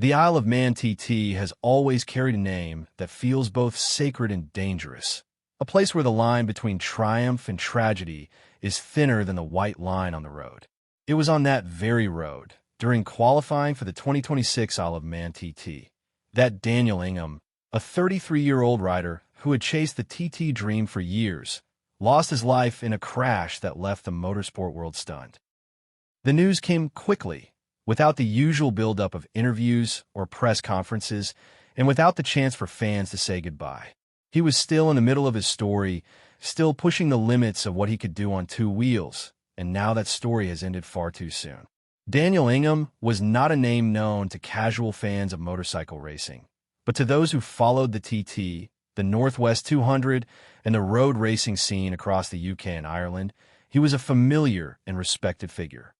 The Isle of Man TT has always carried a name that feels both sacred and dangerous, a place where the line between triumph and tragedy is thinner than the white line on the road. It was on that very road, during qualifying for the 2026 Isle of Man TT, that Daniel Ingham, a 33-year-old rider who had chased the TT dream for years, lost his life in a crash that left the motorsport world stunned. The news came quickly, without the usual buildup of interviews or press conferences, and without the chance for fans to say goodbye. He was still in the middle of his story, still pushing the limits of what he could do on two wheels, and now that story has ended far too soon. Daniel Ingham was not a name known to casual fans of motorcycle racing, but to those who followed the TT, the Northwest 200, and the road racing scene across the UK and Ireland, he was a familiar and respected figure.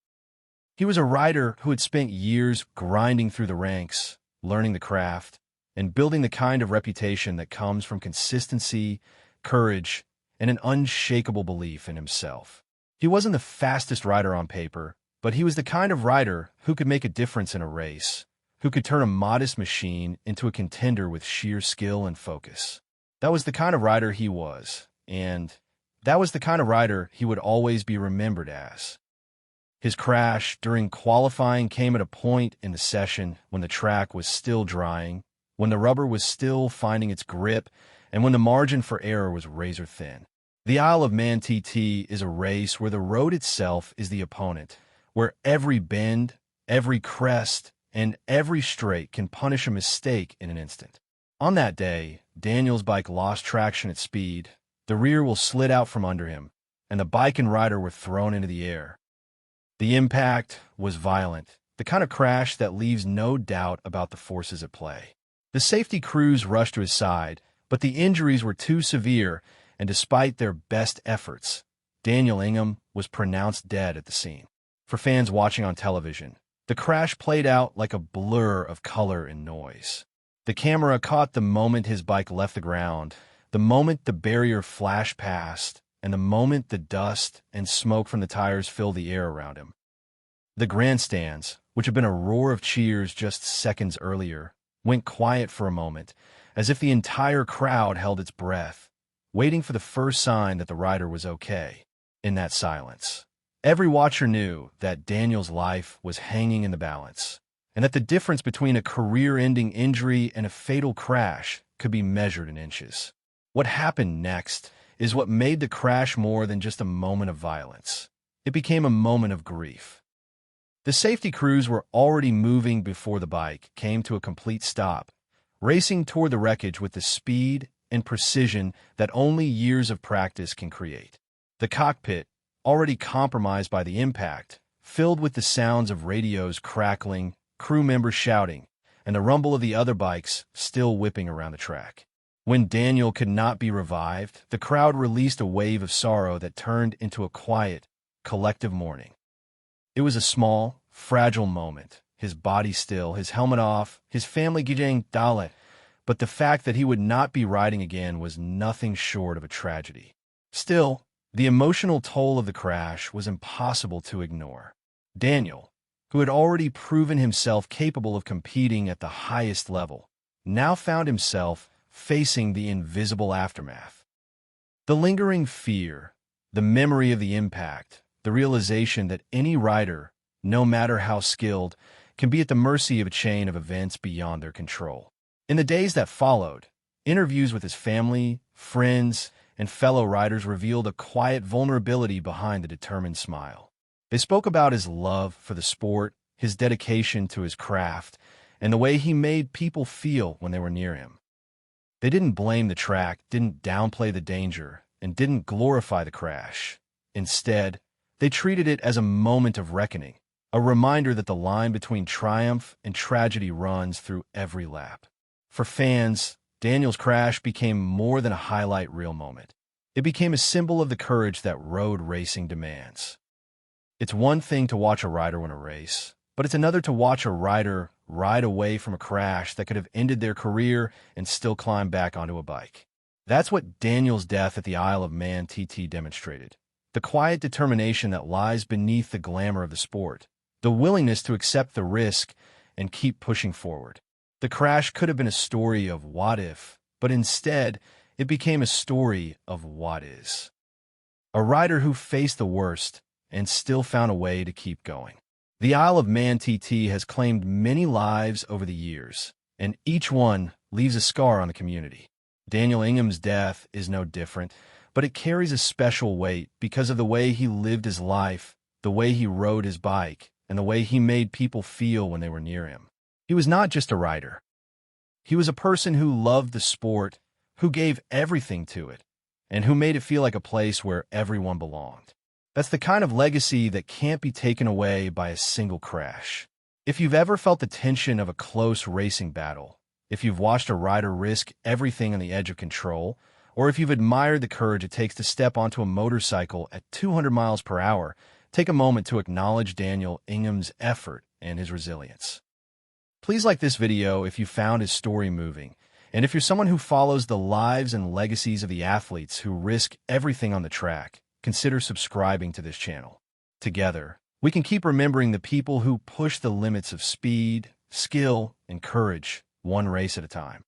He was a rider who had spent years grinding through the ranks, learning the craft, and building the kind of reputation that comes from consistency, courage, and an unshakable belief in himself. He wasn't the fastest rider on paper, but he was the kind of rider who could make a difference in a race, who could turn a modest machine into a contender with sheer skill and focus. That was the kind of rider he was, and that was the kind of rider he would always be remembered as. His crash during qualifying came at a point in the session when the track was still drying, when the rubber was still finding its grip, and when the margin for error was razor thin. The Isle of Man TT is a race where the road itself is the opponent, where every bend, every crest, and every straight can punish a mistake in an instant. On that day, Daniel's bike lost traction at speed, the rear wheel slid out from under him, and the bike and rider were thrown into the air. The impact was violent, the kind of crash that leaves no doubt about the forces at play. The safety crews rushed to his side, but the injuries were too severe, and despite their best efforts, Daniel Ingham was pronounced dead at the scene. For fans watching on television, the crash played out like a blur of color and noise. The camera caught the moment his bike left the ground, the moment the barrier flashed past, and the moment the dust and smoke from the tires filled the air around him. The grandstands, which had been a roar of cheers just seconds earlier, went quiet for a moment, as if the entire crowd held its breath, waiting for the first sign that the rider was okay. In that silence, every watcher knew that Daniel's life was hanging in the balance, and that the difference between a career-ending injury and a fatal crash could be measured in inches. What happened next is what made the crash more than just a moment of violence. It became a moment of grief. The safety crews were already moving before the bike came to a complete stop, racing toward the wreckage with the speed and precision that only years of practice can create. The cockpit, already compromised by the impact, filled with the sounds of radios crackling, crew members shouting, and the rumble of the other bikes still whipping around the track. When Daniel could not be revived, the crowd released a wave of sorrow that turned into a quiet, collective mourning. It was a small, fragile moment, his body still, his helmet off, his family getting dalet, but the fact that he would not be riding again was nothing short of a tragedy. Still, the emotional toll of the crash was impossible to ignore. Daniel, who had already proven himself capable of competing at the highest level, now found himself facing the invisible aftermath. The lingering fear, the memory of the impact, the realization that any rider, no matter how skilled, can be at the mercy of a chain of events beyond their control. In the days that followed, interviews with his family, friends, and fellow riders revealed a quiet vulnerability behind the determined smile. They spoke about his love for the sport, his dedication to his craft, and the way he made people feel when they were near him. They didn't blame the track, didn't downplay the danger, and didn't glorify the crash. Instead, they treated it as a moment of reckoning, a reminder that the line between triumph and tragedy runs through every lap. For fans, Daniel's crash became more than a highlight reel moment. It became a symbol of the courage that road racing demands. It's one thing to watch a rider win a race, but it's another to watch a rider ride away from a crash that could have ended their career and still climb back onto a bike. That's what Daniel's death at the Isle of Man TT demonstrated. The quiet determination that lies beneath the glamour of the sport, the willingness to accept the risk and keep pushing forward. The crash could have been a story of what if, but instead, it became a story of what is. A rider who faced the worst and still found a way to keep going. The Isle of Man TT has claimed many lives over the years, and each one leaves a scar on the community. Daniel Ingham's death is no different, but it carries a special weight because of the way he lived his life, the way he rode his bike, and the way he made people feel when they were near him. He was not just a rider. He was a person who loved the sport, who gave everything to it, and who made it feel like a place where everyone belonged. That's the kind of legacy that can't be taken away by a single crash. If you've ever felt the tension of a close racing battle, if you've watched a rider risk everything on the edge of control, or if you've admired the courage it takes to step onto a motorcycle at 200 miles per hour, take a moment to acknowledge Daniel Ingham's effort and his resilience. Please like this video if you found his story moving, and if you're someone who follows the lives and legacies of the athletes who risk everything on the track, consider subscribing to this channel. Together, we can keep remembering the people who push the limits of speed, skill, and courage, one race at a time.